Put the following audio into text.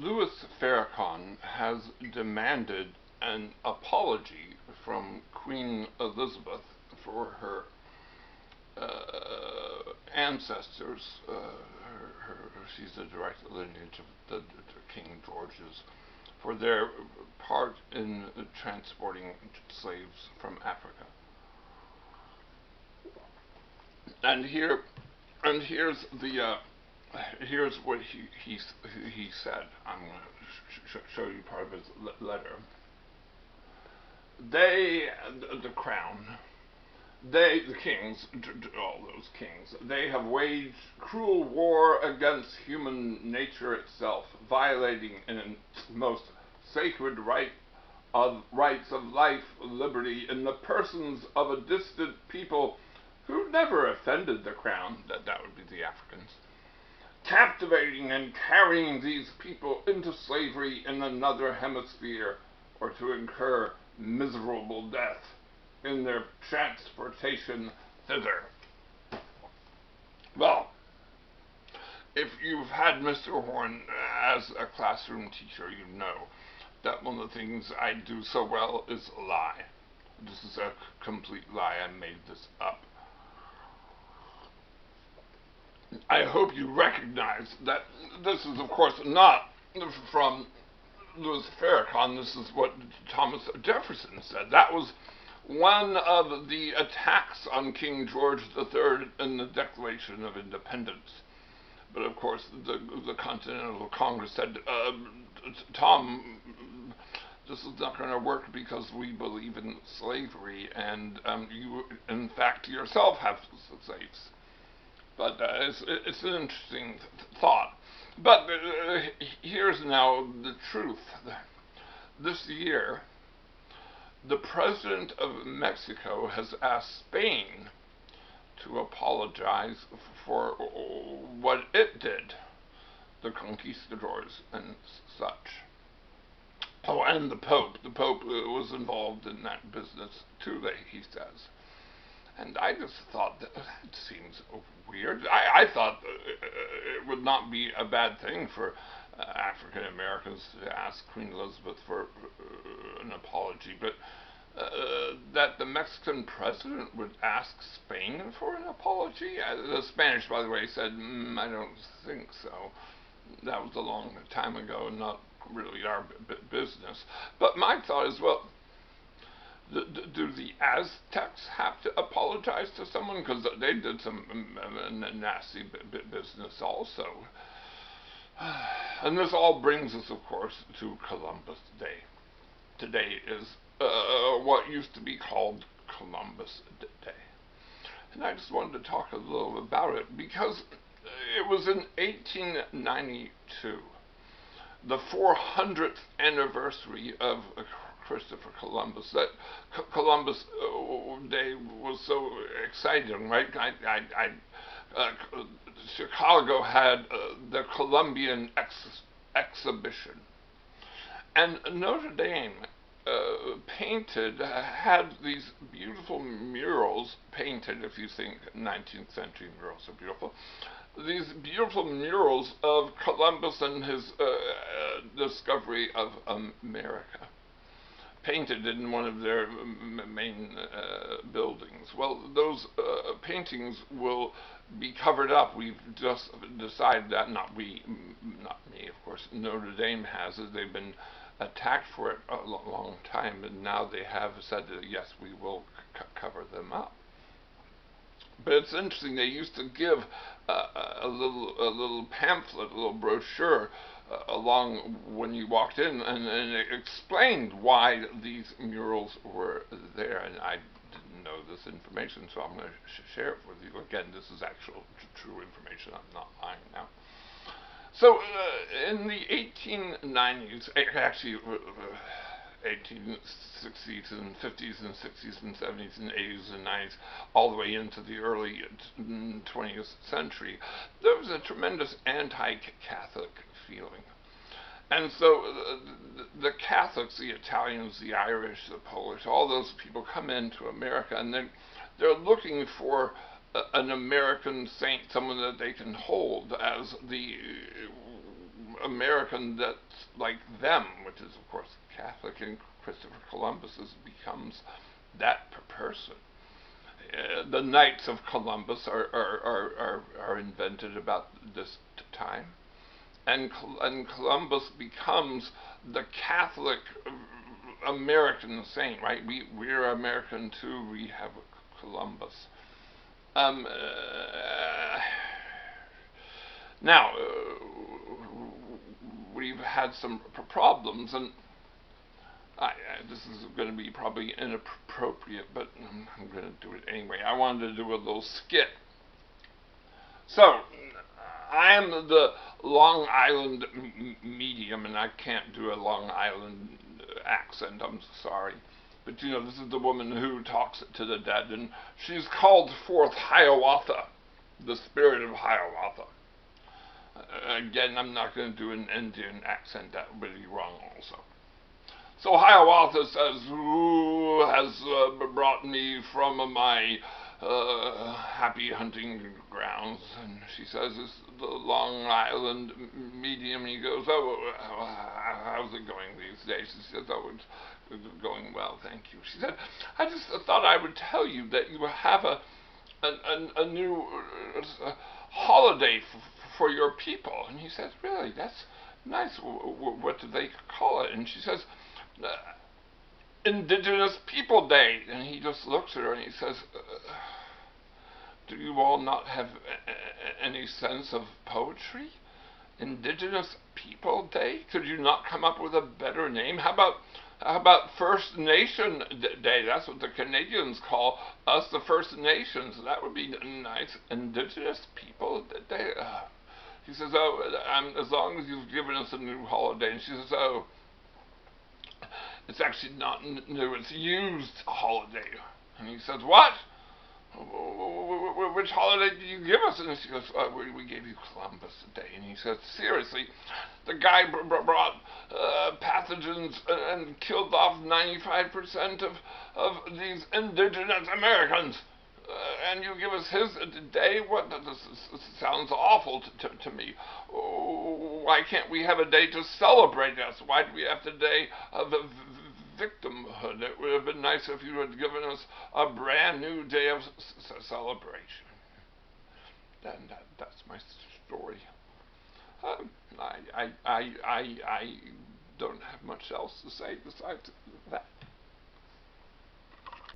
Louis Farrakhan has demanded an apology from Queen Elizabeth for her ancestors. She's a direct lineage of the King Georges, for their part in transporting slaves from Africa. And here's what he said. I'm going to show you part of his letter. They, the crown, the kings, all those kings, they have waged cruel war against human nature itself, violating in most sacred rights of life, liberty, in the persons of a distant people who never offended the crown, that would be the Africans, captivating and carrying these people into slavery in another hemisphere, or to incur miserable death in their transportation thither. Well, if you've had Mr. Horn as a classroom teacher, you know that one of the things I do so well is lie. This is a complete lie. I made this up. I hope you recognize that this is, of course, not from Louis Farrakhan. This is what Thomas Jefferson said. That was one of the attacks on King George III in the Declaration of Independence. But of course, the Continental Congress said, Tom, this is not going to work because we believe in slavery, and you, in fact, yourself have slaves. But it's an interesting thought. But here's now the truth. This year, the president of Mexico has asked Spain to apologize for what it did, the conquistadors and such. Oh, and the Pope. The Pope was involved in that business too, he says. And I just thought that seems weird. I thought it would not be a bad thing for African Americans to ask Queen Elizabeth for an apology, but that the Mexican president would ask Spain for an apology? The Spanish, by the way, said, I don't think so. That was a long time ago and not really our business. But my thought is, well, do the Aztecs have to apologize to someone? Because they did some nasty business also. And this all brings us, of course, to Columbus Day. Today is what used to be called Columbus Day. And I just wanted to talk a little about it because it was in 1892, the 400th anniversary of Christopher Columbus, that Columbus Day was so exciting, right? Chicago had the Columbian exhibition, and Notre Dame had these beautiful murals painted. If you think 19th century murals are beautiful, these beautiful murals of Columbus and his discovery of America, painted in one of their main buildings. Well, those paintings will be covered up. We've just decided that, not me, of course. Notre Dame has it. They've been attacked for it a long time, and now they have said that yes, we will cover them up. But it's interesting. They used to give a little pamphlet, a little brochure along when you walked in, and it explained why these murals were there. And I didn't know this information, so I'm going to share it with you. Again, this is actual true information. I'm not lying now. So in the 1890s, actually 1860s and 50s and 60s and 70s and 80s and 90s, all the way into the early 20th century, there was a tremendous anti-Catholic feeling. And so the Catholics, the Italians, the Irish, the Polish, all those people come into America, and they're looking for an American saint, someone that they can hold as the American that's like them, which is of course Catholic, and Christopher Columbus becomes that person. The Knights of Columbus are invented about this time, and Columbus becomes the Catholic American saint, right? We're American too. We have Columbus. Um, uh, Now, we've had some problems, and this is going to be probably inappropriate, but I'm going to do it anyway. I wanted to do a little skit. So, I am the Long Island medium, and I can't do a Long Island accent, I'm sorry. But you know, this is the woman who talks to the dead, and she's called forth Hiawatha, the spirit of Hiawatha. Again, I'm not going to do an Indian accent, that would be wrong also. So Hiawatha says, who has brought me from my happy hunting grounds? And she says, it's the Long Island medium. And he goes, oh, how's it going these days? She says, oh, it's going well, thank you. She said, I just thought I would tell you that you have a new holiday for your people. And he says, really, that's nice. What do they call it? And she says, Indigenous People Day. And he just looks at her and he says, do you all not have any sense of poetry? Indigenous People Day? Could you not come up with a better name? How about First Nation Day? That's what the Canadians call us, the First Nations. That would be nice. Indigenous People Day? He says, oh, as long as you've given us a new holiday. And she says, oh, it's actually not new, it's used holiday. And he says, what? Which holiday did you give us? And she goes, oh, we gave you Columbus Day. And he says, seriously, the guy brought pathogens and killed off 95% of these indigenous Americans. And you give us his day? What? This sounds awful to me. Why can't we have a day to celebrate us? Why do we have the day of victimhood? It would have been nice if you had given us a brand new day of celebration. And that's my story. I don't have much else to say besides that.